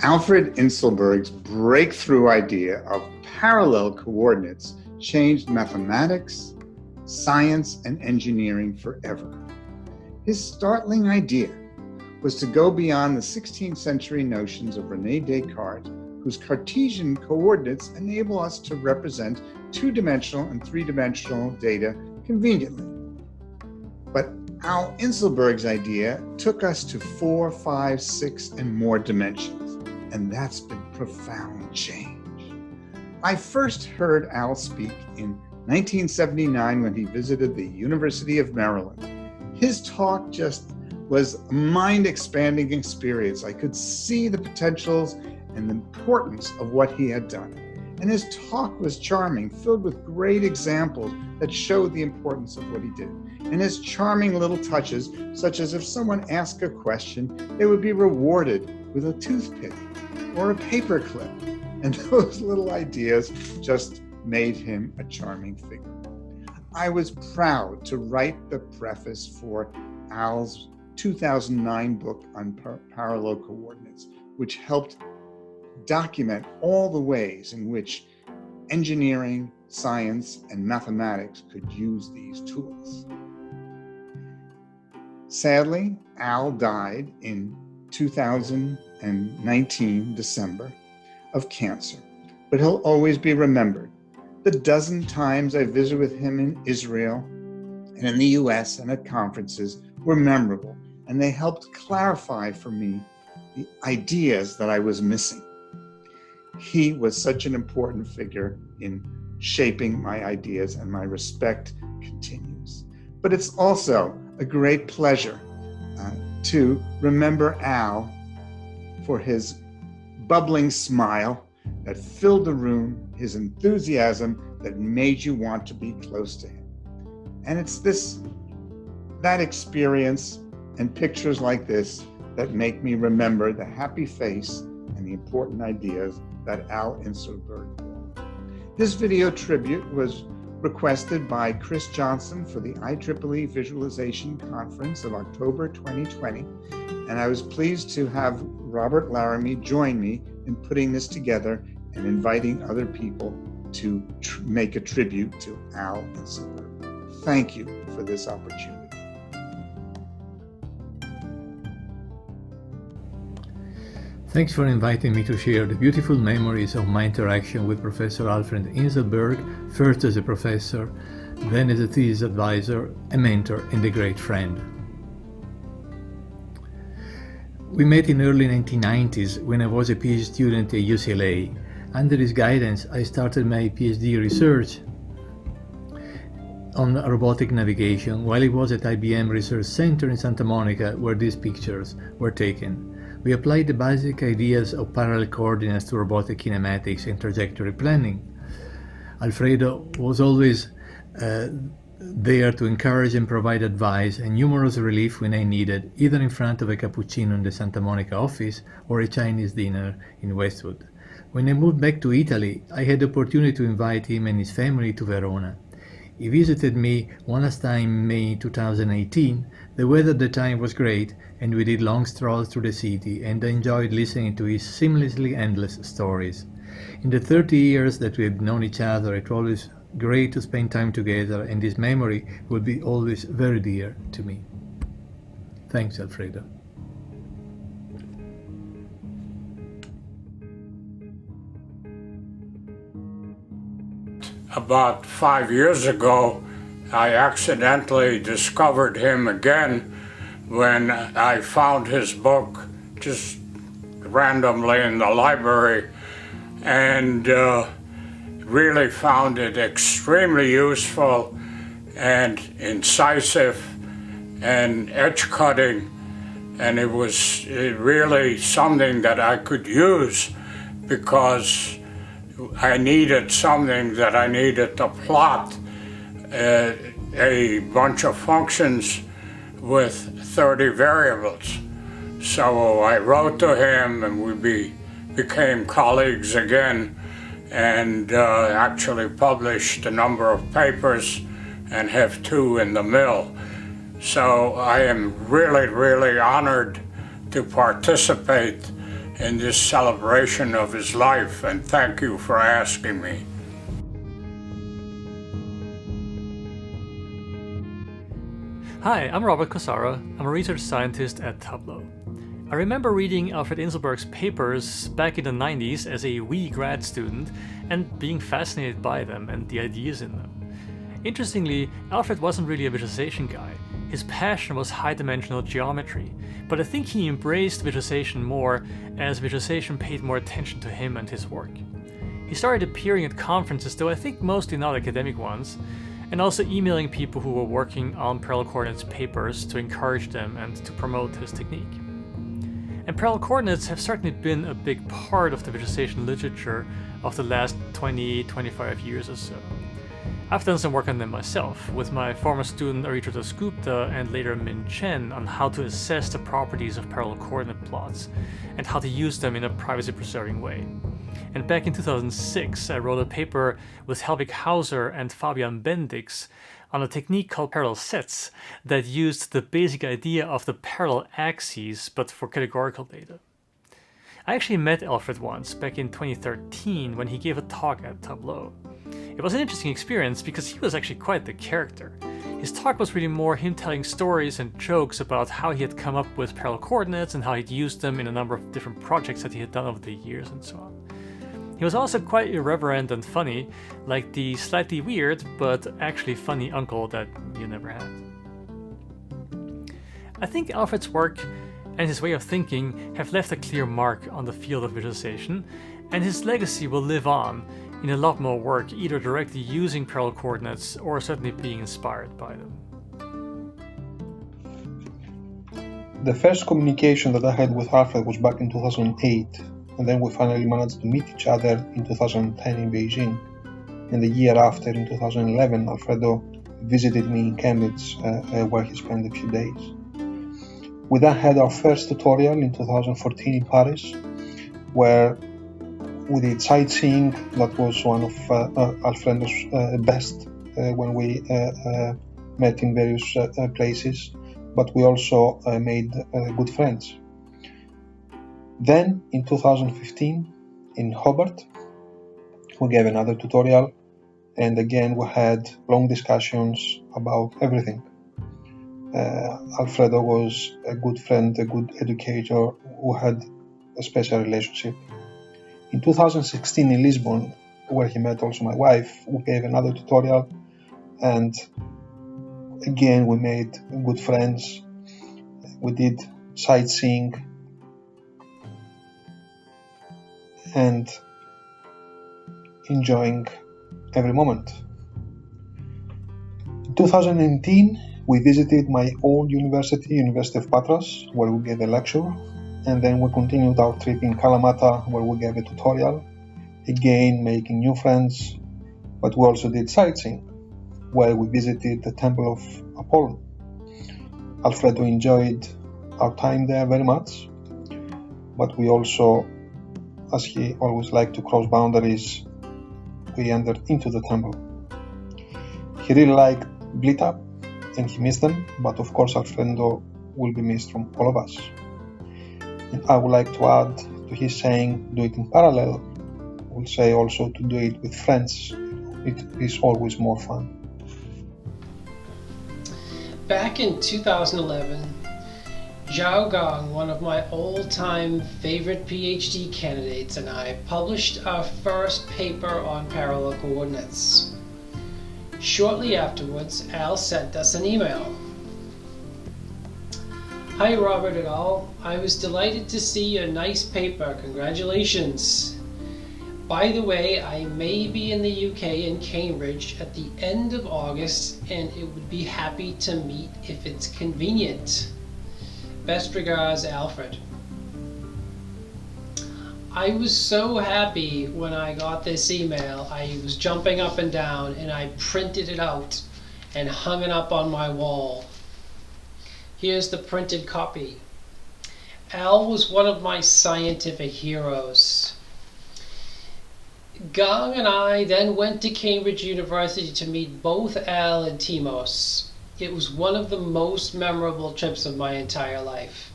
Alfred Inselberg's breakthrough idea of parallel coordinates changed mathematics, science, and engineering forever. His startling idea was to go beyond the 16th century notions of René Descartes, whose Cartesian coordinates enable us to represent two-dimensional and three-dimensional data conveniently. But Al Inselberg's idea took us to 4, 5, 6, and more dimensions, and that's been profound change. I first heard Al speak in 1979 when he visited the University of Maryland. His talk just was a mind-expanding experience. I could see the potentials and the importance of what he had done. And his talk was charming, filled with great examples that showed the importance of what he did. And his charming little touches, such as if someone asked a question, they would be rewarded with a toothpick or a paperclip. And those little ideas just made him a charming figure. I was proud to write the preface for Al's 2009 book on parallel coordinates, which helped document all the ways in which engineering, science, and mathematics could use these tools. Sadly, Al died in 2019, December, of cancer, but he'll always be remembered. The dozen times I visited with him in Israel and in the US and at conferences were memorable, and they helped clarify for me the ideas that I was missing. He was such an important figure in shaping my ideas, and my respect continues. But it's also a great pleasure to remember Al for his bubbling smile that filled the room, his enthusiasm that made you want to be close to him. And it's that experience and pictures like this that make me remember the happy face and the important ideas that Al Inselberg wore. This video tribute was requested by Chris Johnson for the IEEE Visualization Conference of October 2020, and I was pleased to have Robert Laramie join me in putting this together and inviting other people to make a tribute to Al Inselberg. Thank you for this opportunity. Thanks for inviting me to share the beautiful memories of my interaction with Professor Alfred Inselberg, first as a professor, then as a thesis advisor, a mentor, and a great friend. We met in early 1990s when I was a PhD student at UCLA. Under his guidance, I started my PhD research on robotic navigation while he was at IBM Research Center in Santa Monica, where these pictures were taken. We applied the basic ideas of parallel coordinates to robotic kinematics and trajectory planning. Alfredo was always there to encourage and provide advice and humorous relief when I needed, either in front of a cappuccino in the Santa Monica office or a Chinese dinner in Westwood. When I moved back to Italy, I had the opportunity to invite him and his family to Verona. He visited me one last time in May 2018. The weather at the time was great, and we did long strolls through the city, and I enjoyed listening to his seamlessly endless stories. In the 30 years that we have known each other, it was always great to spend time together, and his memory will be always very dear to me. Thanks, Alfredo. About 5 years ago, I accidentally discovered him again when I found his book just randomly in the library, and really found it extremely useful and incisive and edge-cutting, and it was really something that I could use because I needed something that I needed to plot a bunch of functions with 30 variables. So I wrote to him, and we became colleagues again, and actually published a number of papers and have 2 in the mill. So I am really, really honored to participate in this celebration of his life, and thank you for asking me. Hi, I'm Robert Costa. I'm a research scientist at Tableau. I remember reading Alfred Inselberg's papers back in the 90s as a wee grad student and being fascinated by them and the ideas in them. Interestingly, Alfred wasn't really a visualization guy. His passion was high-dimensional geometry, but I think he embraced visualization more as visualization paid more attention to him and his work. He started appearing at conferences, though I think mostly not academic ones, and also emailing people who were working on parallel coordinates papers to encourage them and to promote his technique. And parallel coordinates have certainly been a big part of the visualization literature of the last 20-25 years or so. I've done some work on them myself, with my former student Aritra Dasgupta and later Min Chen on how to assess the properties of parallel coordinate plots and how to use them in a privacy-preserving way. And back in 2006, I wrote a paper with Helvig Hauser and Fabian Bendix on a technique called parallel sets that used the basic idea of the parallel axes but for categorical data. I actually met Alfred once back in 2013 when he gave a talk at Tableau. It was an interesting experience because he was actually quite the character. His talk was really more him telling stories and jokes about how he had come up with parallel coordinates and how he'd used them in a number of different projects that he had done over the years and so on. He was also quite irreverent and funny, like the slightly weird but actually funny uncle that you never had. I think Alfred's work and his way of thinking have left a clear mark on the field of visualization, and his legacy will live on in a lot more work, either directly using parallel coordinates or certainly being inspired by them. The first communication that I had with Alfred was back in 2008. And then we finally managed to meet each other in 2010 in Beijing. And the year after, in 2011, Alfredo visited me in Cambridge, where he spent a few days. We then had our first tutorial in 2014 in Paris, where we did sightseeing. That was one of Alfredo's best when we met in various places, but we also made good friends. Then, in 2015, in Hobart, we gave another tutorial, and again we had long discussions about everything. Alfredo was a good friend, a good educator who had a special relationship. In 2016 in Lisbon, where he met also my wife, we gave another tutorial, and again we made good friends. We did sightseeing and enjoying every moment. In 2019, we visited my own university, University of Patras, where we gave a lecture, and then we continued our trip in Kalamata, where we gave a tutorial, again making new friends, but we also did sightseeing, where we visited the Temple of Apollo. Alfredo enjoyed our time there very much, but we also, as he always liked to cross boundaries, we entered into the temple. He really liked Blita and he missed them, but of course Alfredo will be missed from all of us. And I would like to add to his saying, do it in parallel, I would say also to do it with friends. It is always more fun. Back in 2011, Zhao Gang, one of my all-time favorite PhD candidates, and I published our first paper on parallel coordinates. Shortly afterwards, Al sent us an email. Hi Robert et al. I was delighted to see your nice paper. Congratulations. By the way, I may be in the UK in Cambridge at the end of August, and it would be happy to meet if it's convenient. Best regards, Alfred. I was so happy when I got this email. I was jumping up and down, and I printed it out and hung it up on my wall. Here's the printed copy. Al was one of my scientific heroes. Gang and I then went to Cambridge University to meet both Al and Timos. It was one of the most memorable trips of my entire life.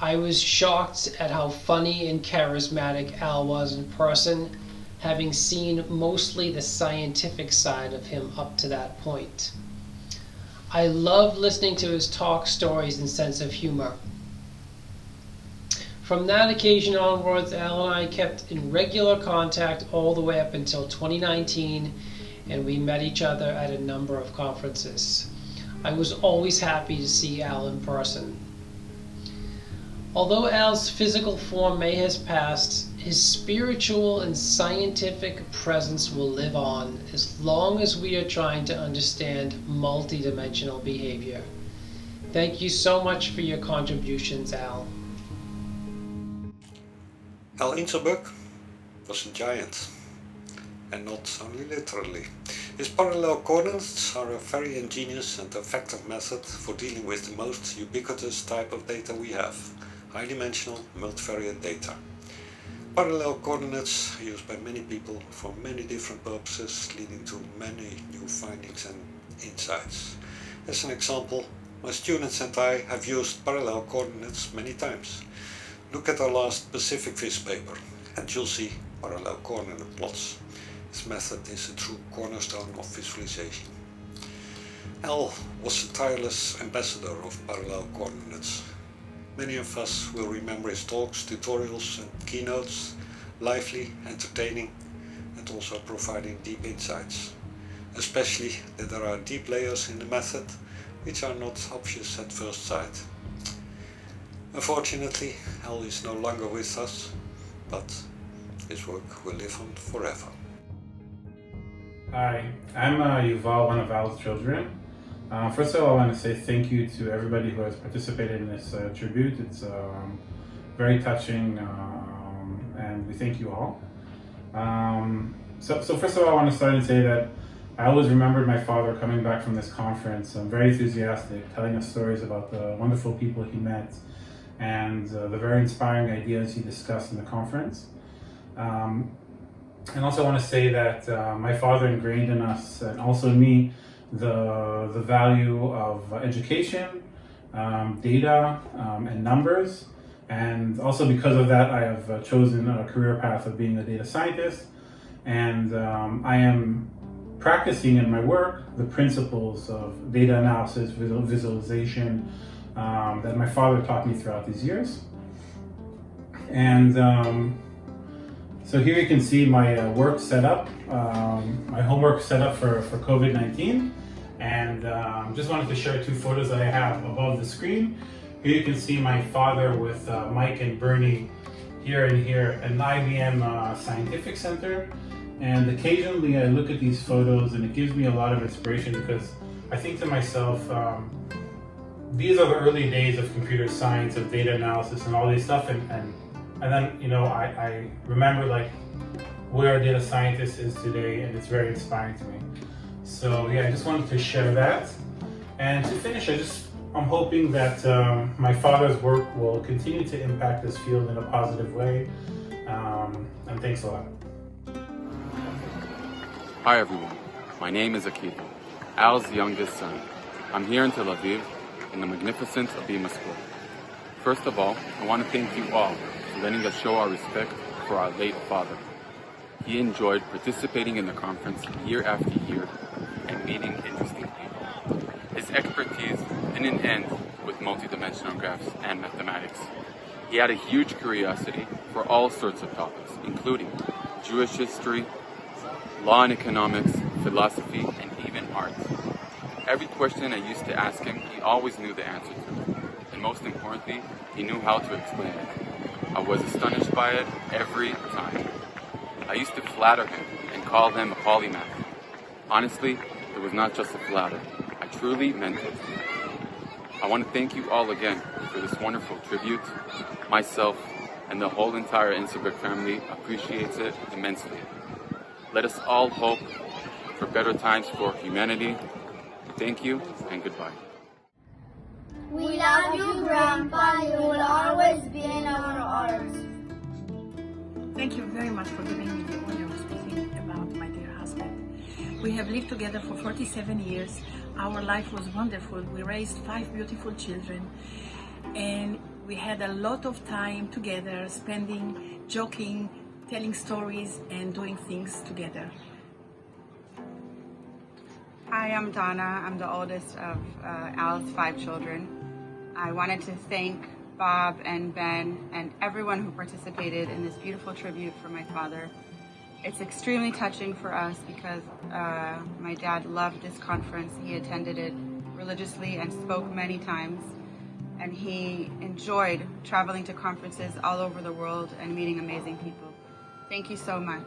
I was shocked at how funny and charismatic Al was in person, having seen mostly the scientific side of him up to that point. I loved listening to his talk stories and sense of humor. From that occasion onwards, Al and I kept in regular contact all the way up until 2019, and we met each other at a number of conferences. I was always happy to see Al in person. Although Al's physical form may have passed, his spiritual and scientific presence will live on as long as we are trying to understand multidimensional behavior. Thank you so much for your contributions, Al. Al Inselberg was a giant, and not only literally. His parallel coordinates are a very ingenious and effective method for dealing with the most ubiquitous type of data we have, high-dimensional multivariate data. Parallel coordinates are used by many people for many different purposes, leading to many new findings and insights. As an example, my students and I have used parallel coordinates many times. Look at our last Pacific VIS paper, and you'll see parallel coordinate plots. This method is a true cornerstone of visualization. Al was a tireless ambassador of parallel coordinates. Many of us will remember his talks, tutorials and keynotes, lively, entertaining, and also providing deep insights. Especially that there are deep layers in the method which are not obvious at first sight. Unfortunately, Al is no longer with us, but his work will live on forever. Hi, I'm Yuval, one of Al's children. First of all, I want to say thank you to everybody who has participated in this tribute. It's very touching, and we thank you all. So first of all, I want to start and say that I always remembered my father coming back from this conference, very enthusiastic, telling us stories about the wonderful people he met and the very inspiring ideas he discussed in the conference. And also I want to say that my father ingrained in us, and also in me, the value of education, data, and numbers. And also because of that, I have chosen a career path of being a data scientist. And I am practicing in my work the principles of data analysis, visualization that my father taught me throughout these years. And so here you can see my work set up, my homework set up for COVID-19. And just wanted to share two photos that I have above the screen. Here you can see my father with Mike and Bernie here and here at an IBM Scientific Center. And occasionally I look at these photos and it gives me a lot of inspiration, because I think to myself, these are the early days of computer science, of data analysis and all this stuff. And then, you know, I remember like where a data scientist is today, and it's very inspiring to me. So yeah, I just wanted to share that. And to finish, I'm hoping that my father's work will continue to impact this field in a positive way. And thanks a lot. Hi everyone, my name is Akita, Al's youngest son. I'm here in Tel Aviv in the magnificent Abima School. First of all, I want to thank you all for letting us show our respect for our late father. He enjoyed participating in the conference year after year and meeting interesting people. His expertise didn't end with multidimensional graphs and mathematics. He had a huge curiosity for all sorts of topics, including Jewish history, law and economics, philosophy, and even art. Every question I used to ask him, he always knew the answer to. And most importantly, he knew how to explain it. I was astonished by it every time. I used to flatter him and call him a polymath. Honestly, it was not just a flatter. I truly meant it. I want to thank you all again for this wonderful tribute. Myself and the whole entire Inselberg family appreciates it immensely. Let us all hope for better times for humanity. Thank you and goodbye. We love you, Grandpa. You will always be in our hearts. Thank you very much for giving me the honor of speaking about my dear husband. We have lived together for 47 years. Our life was wonderful. We raised 5 beautiful children. And We had a lot of time together, spending, joking, telling stories, and doing things together. Hi, I'm Donna. I'm the oldest of Al's 5 children. I wanted to thank Bob and Ben and everyone who participated in this beautiful tribute for my father. It's extremely touching for us because my dad loved this conference. He attended it religiously and spoke many times. And he enjoyed traveling to conferences all over the world and meeting amazing people. Thank you so much.